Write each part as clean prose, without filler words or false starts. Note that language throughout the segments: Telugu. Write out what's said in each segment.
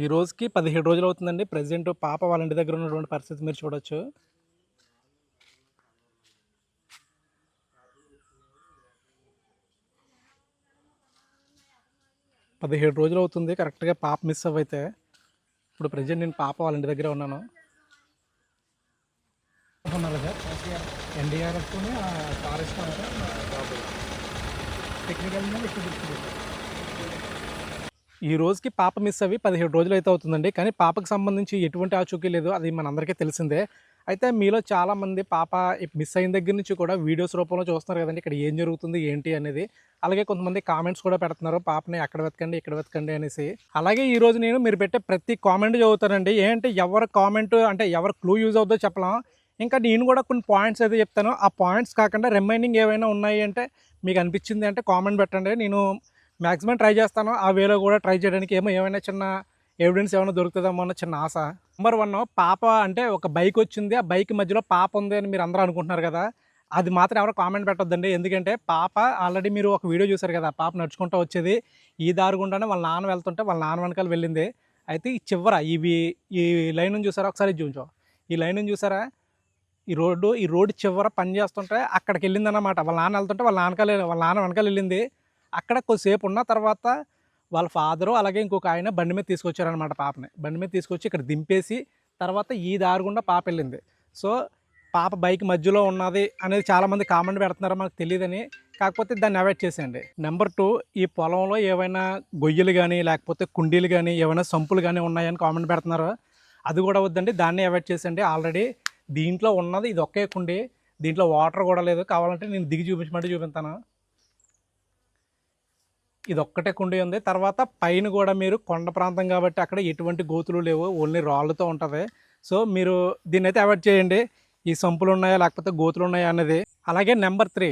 ఈ రోజుకి 17 రోజులు అవుతుందండి. ప్రెజెంట్ పాప వాళ్ళ ఇంటి దగ్గర ఉన్నటువంటి పరిస్థితి మీరు చూడొచ్చు. పదిహేడు రోజులు అవుతుంది కరెక్ట్గా పాప మిస్ అవ్వైతే. ఇప్పుడు ప్రెజెంట్ నేను పాప వాళ్ళ ఇంటి దగ్గరే ఉన్నాను. ఎన్డీఆర్ఎఫ్ ఫారెస్ట్ టెక్నికల్ ఈ రోజుకి పాప మిస్ అవి 17 రోజులు అయితే అవుతుందండి. కానీ పాపకు సంబంధించి ఎటువంటి ఆచూకీ లేదు, అది మనందరికీ తెలిసిందే. అయితే మీలో చాలామంది పాప మిస్ అయిన దగ్గర నుంచి కూడా వీడియోస్ రూపంలో చూస్తున్నారు కదండి, ఇక్కడ ఏం జరుగుతుంది ఏంటి అనేది. అలాగే కొంతమంది కామెంట్స్ కూడా పెడుతున్నారు, పాపని అక్కడ వెతకండి ఇక్కడ వెతకండి అనేసి. అలాగే ఈరోజు నేను మీరు పెట్టే ప్రతి కామెంట్ చదువుతానండి. ఏంటంటే ఎవరి కామెంట్ అంటే ఎవరు క్లూ యూజ్ అవుతుందో చెప్పలేం. ఇంకా నేను కూడా కొన్ని పాయింట్స్ అయితే చెప్తాను. ఆ పాయింట్స్ కాకుండా రిమైనింగ్ ఏవైనా ఉన్నాయి అంటే మీకు అనిపించింది అంటే కామెంట్ పెట్టండి. నేను మ్యాక్సిమం ట్రై చేస్తాను ఆ వేలో కూడా ట్రై చేయడానికి. ఏమైనా చిన్న ఎవిడెన్స్ ఏమైనా దొరుకుతుందేమో అన్న చిన్న ఆశ. నెంబర్ 1, పాప అంటే ఒక బైక్ వచ్చింది, ఆ బైక్ మధ్యలో పాప ఉంది అని మీరు అందరూ అనుకుంటున్నారు కదా, అది మాత్రం ఎవరు కామెంట్ పెట్టొద్దండి. ఎందుకంటే పాప ఆల్రెడీ మీరు ఒక వీడియో చూసారు కదా, పాప నడుచుకుంటూ వచ్చేది ఈ దారి గుండానే వాళ్ళ నాన్న వెళ్తుంటే వాళ్ళ నాన్న వెనకాల వెళ్ళింది. అయితే ఈ చివర ఈ లైన్ చూసారా, ఒకసారి చూపించు. ఈ లైన్ చూసారా, ఈ రోడ్డు చివర పని చేస్తుంటే అక్కడికి వెళ్ళిందన్నమాట. వాళ్ళ నాన్న వెళ్తుంటే వాళ్ళ నాన్న వెనకాల వెళ్ళింది. అక్కడ కొద్దిసేపు ఉన్న తర్వాత వాళ్ళ ఫాదరు అలాగే ఇంకొక ఆయన బండి మీద తీసుకొచ్చారనమాట పాపని. బండి మీద తీసుకొచ్చి ఇక్కడ దింపేసి తర్వాత ఈ దారి గుండా పాప వెళ్ళింది. సో పాప బైక్ మధ్యలో ఉన్నది అనేది చాలామంది కామెంట్ పెడుతున్నారు, మనకు తెలియదని. కాకపోతే దాన్ని అవాయిడ్ చేసేయండి. నెంబర్ 2, ఈ పొలంలో ఏవైనా గొయ్యలు కానీ లేకపోతే కుండీలు కానీ ఏమైనా సంపులు కానీ ఉన్నాయని కామెంట్ పెడుతున్నారు. అది కూడా వద్దండి, దాన్ని అవాయిడ్ చేసేయండి. ఆల్రెడీ దీంట్లో ఉన్నది ఇది ఒకే కుండీ, దీంట్లో వాటర్ కూడా లేదు. కావాలంటే నేను దిగి చూపిస్తాను. ఇది ఒక్కటే కుండీ ఉంది. తర్వాత పైన కూడా మీరు కొండ ప్రాంతం కాబట్టి అక్కడ ఎటువంటి గోతులు లేవు, ఓన్లీ రాళ్ళతో ఉంటుంది. సో మీరు దీన్ని అయితే అవాయిడ్ చేయండి, ఈ సంపులు ఉన్నాయా లేకపోతే గోతులు ఉన్నాయా అనేది. అలాగే నెంబర్ 3,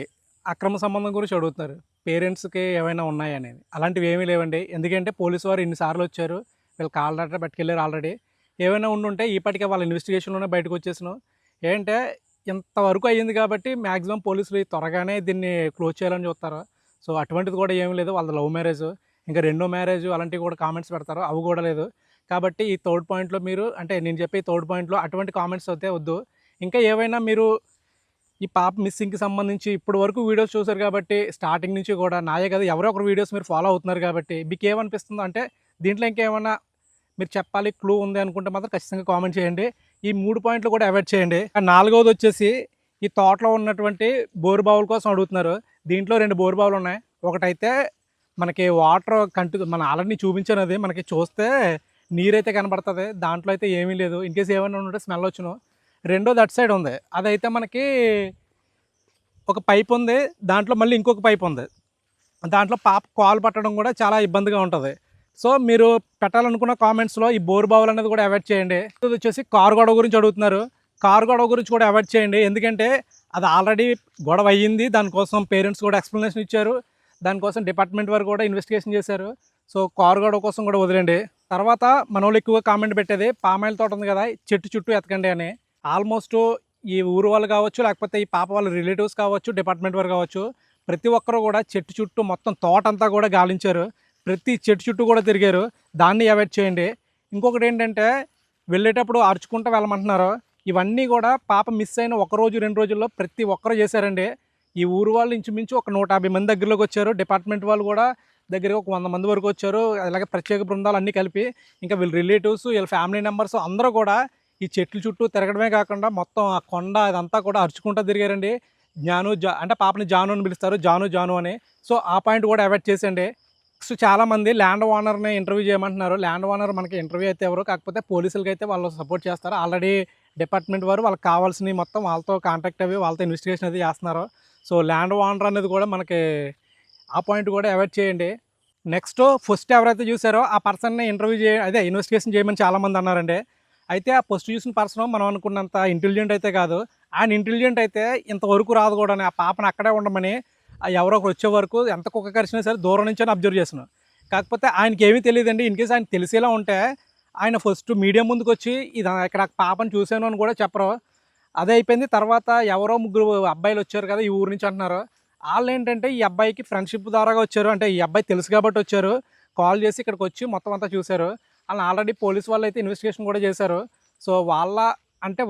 అక్రమ సంబంధం గురించి అడుగుతున్నారు, పేరెంట్స్కి ఏమైనా ఉన్నాయా అనేది. అలాంటివి ఏమీ లేవండి. ఎందుకంటే పోలీసు వారు ఇన్నిసార్లు వచ్చారు, వీళ్ళు కాల్ డాక్టర్ పట్టుకెళ్ళారు. ఆల్రెడీ ఏమైనా ఉండుంటే ఇప్పటికే వాళ్ళ ఇన్వెస్టిగేషన్లోనే బయటకు వచ్చేసాను. ఏంటంటే ఇంతవరకు అయ్యింది కాబట్టి మ్యాక్సిమం పోలీసులు త్వరగానే దీన్ని క్లోజ్ చేయాలని చూస్తారు. సో అటువంటిది కూడా ఏమీ లేదు. వాళ్ళది లవ్ మ్యారేజ్, ఇంకా రెండో మ్యారేజ్ అలాంటివి కూడా కామెంట్స్ పెడతారు, అవి కూడా లేదు. కాబట్టి ఈ థర్డ్ పాయింట్లో మీరు అంటే నేను చెప్పే థర్డ్ పాయింట్లో అటువంటి కామెంట్స్ అయితే వద్దు. ఇంకా ఏవైనా మీరు ఈ పాప మిస్సింగ్కి సంబంధించి ఇప్పటి వరకు వీడియోస్ చూసారు కాబట్టి స్టార్టింగ్ నుంచి కూడా నాయే కదా ఎవరో ఒకరు వీడియోస్ మీరు ఫాలో అవుతున్నారు కాబట్టి మీకు ఏమనిపిస్తుందో అంటే దీంట్లో ఇంకేమైనా మీరు చెప్పాలి క్లూ ఉంది అనుకుంటే మాత్రం ఖచ్చితంగా కామెంట్ చేయండి. ఈ 3 పాయింట్లు కూడా అవాయిడ్ చేయండి. 4వది వచ్చేసి ఈ తోటలో ఉన్నటువంటి బోరు బావుల కోసం అడుగుతున్నారు. దీంట్లో 2 బోరు బావులు ఉన్నాయి. ఒకటైతే మనకి వాటర్ మన ఆల్రెడీ చూపించాను, అది మనకి చూస్తే నీరైతే కనబడుతుంది, దాంట్లో అయితే ఏమీ లేదు. ఇన్కేస్ ఏమైనా ఉంటే స్మెల్ వచ్చును. రెండోది అటు సైడ్ ఉంది, అదైతే మనకి ఒక పైప్ ఉంది, దాంట్లో మళ్ళీ ఇంకొక పైప్ ఉంది. దాంట్లో పాప కాలు పట్టడం కూడా చాలా ఇబ్బందిగా ఉంటుంది. సో మీరు పెట్టాలనుకున్న కామెంట్స్లో ఈ బోర్ బావులు అనేది కూడా అవాయిడ్ చేయండి. ఇది వచ్చేసి కారు గొడవ గురించి అడుగుతున్నారు, కారు గొడవ గురించి కూడా అవాయిడ్ చేయండి. ఎందుకంటే అది ఆల్రెడీ గొడవ అయ్యింది, దానికోసం పేరెంట్స్ కూడా ఎక్స్ప్లెనేషన్ ఇచ్చారు, దానికోసం డిపార్ట్మెంట్ వారు కూడా ఇన్వెస్టిగేషన్ చేశారు. సో కారు గొడవ కోసం కూడా వదిలేండి. తర్వాత మన వాళ్ళు ఎక్కువగా కామెంట్ పెట్టేది పామాయిల్ తోట ఉంది కదా, చెట్టు చుట్టూ ఎతకండి అని. ఆల్మోస్ట్ ఈ ఊరు వాళ్ళు కావచ్చు లేకపోతే ఈ పాప వాళ్ళ రిలేటివ్స్ కావచ్చు డిపార్ట్మెంట్ వారు కావచ్చు, ప్రతి ఒక్కరు కూడా చెట్టు చుట్టూ మొత్తం తోట అంతా కూడా గాలించారు, ప్రతి చెట్టు చుట్టూ కూడా తిరిగారు. దాన్ని అవాయిడ్ చేయండి. ఇంకొకటి ఏంటంటే వెళ్ళేటప్పుడు అరుచుకుంటూ వెళ్ళమంటున్నారు. ఇవన్నీ కూడా పాప మిస్ అయిన 1 రోజు 2 రోజుల్లో ప్రతి ఒక్కరు చేశారండి. ఈ ఊరు వాళ్ళు ఇంచుమించు ఒక 150 మంది దగ్గరలోకి వచ్చారు. డిపార్ట్మెంట్ వాళ్ళు కూడా దగ్గర ఒక 100 మంది వరకు వచ్చారు. అలాగే ప్రత్యేక బృందాలు అన్నీ కలిపి, ఇంకా వీళ్ళ రిలేటివ్స్ వీళ్ళ ఫ్యామిలీ మెంబర్స్ అందరూ కూడా ఈ చెట్ల చుట్టూ తిరగడమే కాకుండా మొత్తం ఆ కొండ అదంతా కూడా అరుచుకుంటూ తిరిగారండి. అంటే పాపని జాను అని పిలుస్తారు, జాను అని. సో ఆ పాయింట్ కూడా అవాయిడ్ చేసేయండి. నెక్స్ట్ చాలామంది ల్యాండ్ ఓనర్ని ఇంటర్వ్యూ చేయమంటున్నారు. ల్యాండ్ ఓనర్ మనకి ఇంటర్వ్యూ అయితే ఎవరు, కాకపోతే పోలీసులకి అయితే వాళ్ళు సపోర్ట్ చేస్తారు. ఆల్రెడీ డిపార్ట్మెంట్ వారు వాళ్ళకి కావాల్సినవి మొత్తం వాళ్ళతో కాంటాక్ట్ అయ్యి వాళ్ళతో ఇన్వెస్టిగేషన్ అది చేస్తున్నారు. సో ల్యాండ్ ఓనర్ అనేది కూడా మనకి ఆ పాయింట్ కూడా అవాయిడ్ చేయండి. నెక్స్ట్ ఫస్ట్ ఎవరైతే చూసారో ఆ పర్సన్ని ఇన్వెస్టిగేషన్ చేయమని చాలామంది అన్నారండి. అయితే ఆ ఫస్ట్ చూసిన పర్సన్ మనం అనుకున్నంత ఇంటెలిజెంట్ అయితే కాదు. ఆయన ఇంటెలిజెంట్ అయితే ఇంతవరకు రాదు కూడా. ఆ పాపను అక్కడే ఉండమని ఎవరో ఒకరు వచ్చే వరకు ఎంత కుక్క కరిచినా సరే దూరం నుంచి అబ్జర్వ్ చేస్తున్నాను. కాకపోతే ఆయనకి ఏమీ తెలియదండి. ఇన్కేస్ ఆయన తెలిసేలా ఉంటే ఆయన ఫస్ట్ మీడియా ముందుకు వచ్చి ఇది ఇక్కడ పాపను చూశాను అని కూడా చెప్పరు. అదే అయిపోయింది. తర్వాత ఎవరో 3 అబ్బాయిలు వచ్చారు కదా ఈ ఊరు నుంచి అంటున్నారు. వాళ్ళు ఏంటంటే ఈ అబ్బాయికి ఫ్రెండ్షిప్ ద్వారాగా వచ్చారు, అంటే ఈ అబ్బాయి తెలుసు కాబట్టి వచ్చారు. కాల్ చేసి ఇక్కడికి వచ్చి మొత్తం అంతా చూశారు. అలా ఆల్రెడీ పోలీస్ వాళ్ళు అయితే ఇన్వెస్టిగేషన్ కూడా చేశారు. సో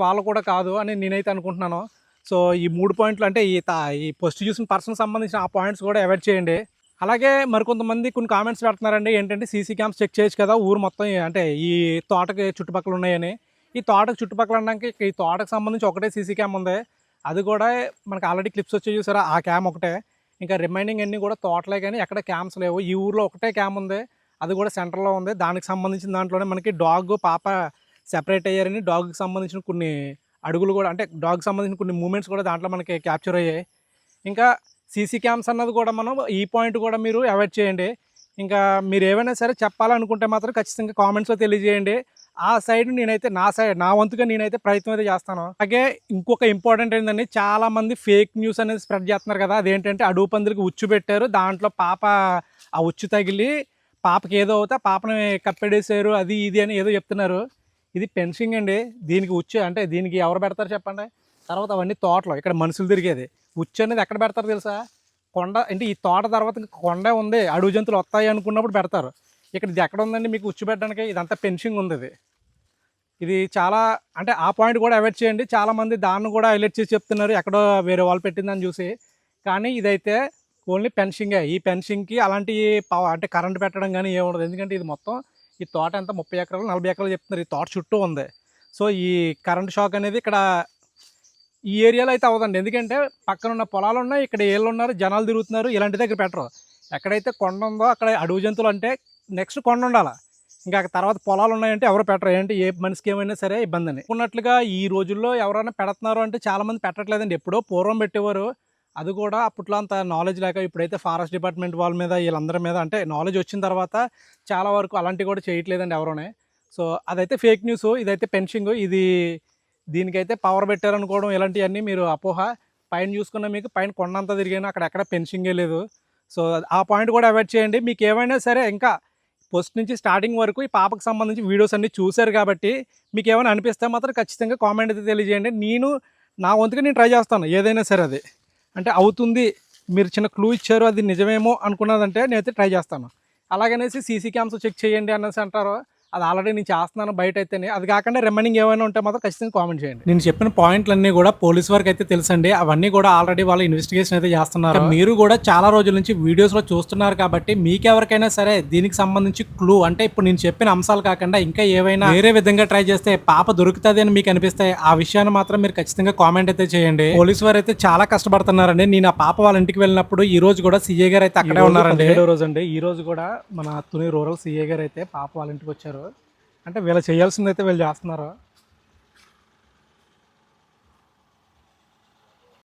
వాళ్ళు కూడా కాదు అని నేనైతే అనుకుంటున్నాను. సో ఈ 3 పాయింట్లు అంటే ఈ పోస్ట్ చూసిన పర్సన్ సంబంధించిన ఆ పాయింట్స్ కూడా అవాయిడ్ చేయండి. అలాగే మరికొంతమంది కొన్ని కామెంట్స్ పెడుతున్నారండి, ఏంటంటే సీసీ క్యామ్స్ చెక్ చేయొచ్చు కదా ఊరు మొత్తం, అంటే ఈ తోటకి చుట్టుపక్కల ఉన్నాయని. ఈ తోటకు చుట్టుపక్కల అనడానికి ఈ తోటకు సంబంధించి ఒకటే సీసీ క్యామ్ ఉంది. అది కూడా మనకు ఆల్రెడీ క్లిప్స్ వచ్చి చూసారా, ఆ క్యామ్ ఒకటే. ఇంకా రిమైనింగ్ అన్నీ కూడా తోటలే కానీ ఎక్కడ క్యామ్స్ లేవు. ఈ ఊర్లో ఒకటే క్యామ్ ఉంది, అది కూడా సెంటర్లో ఉంది. దానికి సంబంధించిన దాంట్లోనే మనకి డాగ్ పాప సెపరేట్ అయ్యారని, డాగ్కి సంబంధించిన కొన్ని అడుగులు కూడా, అంటే డాగ్కి సంబంధించిన కొన్ని మూమెంట్స్ కూడా దాంట్లో మనకి క్యాప్చర్ అయ్యాయి. ఇంకా సీసీ క్యామ్స్ అన్నది కూడా మనం ఈ పాయింట్ కూడా మీరు అవాయిడ్ చేయండి. ఇంకా మీరు ఏమైనా సరే చెప్పాలనుకుంటే మాత్రం ఖచ్చితంగా కామెంట్స్లో తెలియజేయండి. ఆ సైడ్ నేనైతే నా వంతుగా నేనైతే ప్రయత్నం అయితే చేస్తాను. అలాగే ఇంకొక ఇంపార్టెంట్ ఏంటంటే, చాలామంది ఫేక్ న్యూస్ అనేది స్ప్రెడ్ చేస్తున్నారు కదా. అదేంటంటే అడుగు పందులకి ఉచ్చు పెట్టారు, దాంట్లో పాప ఆ ఉచ్చు తగిలి పాపకి ఏదో అవుతా పాపని కప్పెడేసారు, అది ఇది అని ఏదో చెప్తున్నారు. ఇది పెన్షింగ్ అండి. దీనికి ఉచ్చు అంటే దీనికి ఎవరు పెడతారు చెప్పండి? తర్వాత అవన్నీ తోటలో ఇక్కడ మనుషులు తిరిగేది. ఉచ్చు అనేది ఎక్కడ పెడతారు తెలుసా? కొండ, అంటే ఈ తోట తర్వాత కొండ ఉంది, అడుగు జంతువులు వస్తాయి అనుకున్నప్పుడు పెడతారు. ఇక్కడ ఇది ఎక్కడ ఉందండి మీకు ఉచ్చు పెట్టడానికి? ఇదంతా పెన్షింగ్ ఉంది. ఇది చాలా, అంటే ఆ పాయింట్ కూడా అవాయిడ్ చేయండి. చాలామంది దాన్ని కూడా హైలైట్ చేసి చెప్తున్నారు, ఎక్కడో వేరే వాళ్ళు పెట్టిందని చూసి. కానీ ఇదైతే ఓన్లీ పెన్షింగే. ఈ పెన్షింగ్కి అలాంటి అంటే కరెంట్ పెట్టడం కానీ ఏముండదు. ఎందుకంటే ఇది మొత్తం ఈ తోట ఎంత 30 ఎకరాలు 40 ఎకరాలు చెప్తున్నారు, ఈ తోట చుట్టూ ఉంది. సో ఈ కరెంట్ షాక్ అనేది ఇక్కడ ఈ ఏరియాలో అయితే అవ్వదండి. ఎందుకంటే పక్కన ఉన్న పొలాలు ఉన్నాయి, ఇక్కడ ఏళ్ళు ఉన్నారు, జనాలు తిరుగుతున్నారు, ఇలాంటి దగ్గర పెట్టరు. ఎక్కడైతే కొండ ఉందో అక్కడ అడవి జంతువులు, అంటే నెక్స్ట్ కొండ ఉండాలి, ఇంకా తర్వాత పొలాలు ఉన్నాయంటే ఎవరు పెట్టరు. ఏంటి ఏ మనిషికి ఏమైనా సరే ఇబ్బంది అని ఉన్నట్లుగా ఈ రోజుల్లో ఎవరైనా పెడుతున్నారు అంటే చాలామంది పెట్టట్లేదండి. ఎప్పుడో పూర్వం పెట్టేవారు, అది కూడా అప్పట్లో అంత నాలెడ్జ్ లేక. ఇప్పుడైతే ఫారెస్ట్ డిపార్ట్మెంట్ వాళ్ళ మీద వీళ్ళందరి మీద అంటే నాలెడ్జ్ వచ్చిన తర్వాత చాలా వరకు అలాంటివి కూడా చేయట్లేదండి ఎవరునే. సో అదైతే ఫేక్ న్యూస్, ఇదైతే పెన్షింగ్. దీనికైతే పవర్ పెట్టారనుకోవడం ఇలాంటివన్నీ మీరు అపోహ. పైన చూసుకున్న మీకు పైన కొండంతా తిరిగాను, అక్కడ ఎక్కడ పెన్షింగే లేదు. సో ఆ పాయింట్ కూడా అవాయిడ్ చేయండి. మీకు ఏమైనా సరే ఇంకా ఫస్ట్ నుంచి స్టార్టింగ్ వరకు ఈ పాపకు సంబంధించి వీడియోస్ అన్నీ చూశారు కాబట్టి మీకు ఏమైనా అనిపిస్తే మాత్రం ఖచ్చితంగా కామెంట్ అయితే తెలియజేయండి. నా వంతుగా నేను ట్రై చేస్తాను ఏదైనా సరే. అది అంటే అవుతుంది, మీరు చిన్న క్లూ ఇచ్చారు, అది నిజమేమో అనుకున్నదంటే నేనైతే ట్రై చేస్తాను. అలాగనేసి సీసీ క్యామ్స్ చెక్ చేయండి అనేసి అంటారు, అది ఆల్రెడీ నేను చేస్తున్నాను బయట అయితేనే. అది కాకుండా రిమైనింగ్ ఏమైనా ఉంటే మాత్రం ఖచ్చితంగా కామెంట్ చేయండి. నేను చెప్పిన పాయింట్లన్నీ కూడా పోలీస్ వరకు అయితే తెలుసండి. అవన్నీ కూడా ఆల్రెడీ వాళ్ళు ఇన్వెస్టిగేషన్ అయితే చేస్తున్నారు. మీరు కూడా చాలా రోజుల నుంచి వీడియోస్లో చూస్తున్నారు కాబట్టి మీకు ఎవరికైనా సరే దీనికి సంబంధించి క్లూ, అంటే ఇప్పుడు నేను చెప్పిన అంశాలు కాకుండా ఇంకా ఏవైనా వేరే విధంగా ట్రై చేస్తే పాప దొరుకుతుంది అని మీకు అనిపిస్తే ఆ విషయాన్ని మాత్రం మీరు ఖచ్చితంగా కామెంట్ అయితే చేయండి. పోలీస్ వారు అయితే చాలా కష్టపడుతున్నారండి. నేను ఆ పాప వాళ్ళ ఇంటికి వెళ్ళినప్పుడు ఈ రోజు కూడా సీఏ గారు అయితే అక్కడే ఉన్నారండి. 17వ రోజు అండి. ఈ రోజు కూడా మన తుని రూరల్ సీఏ గారు అయితే పాప వాళ్ళ ఇంటికి వచ్చారు. అంటే వీళ్ళు చేయాల్సిందైతే వీళ్ళు చేస్తున్నారు.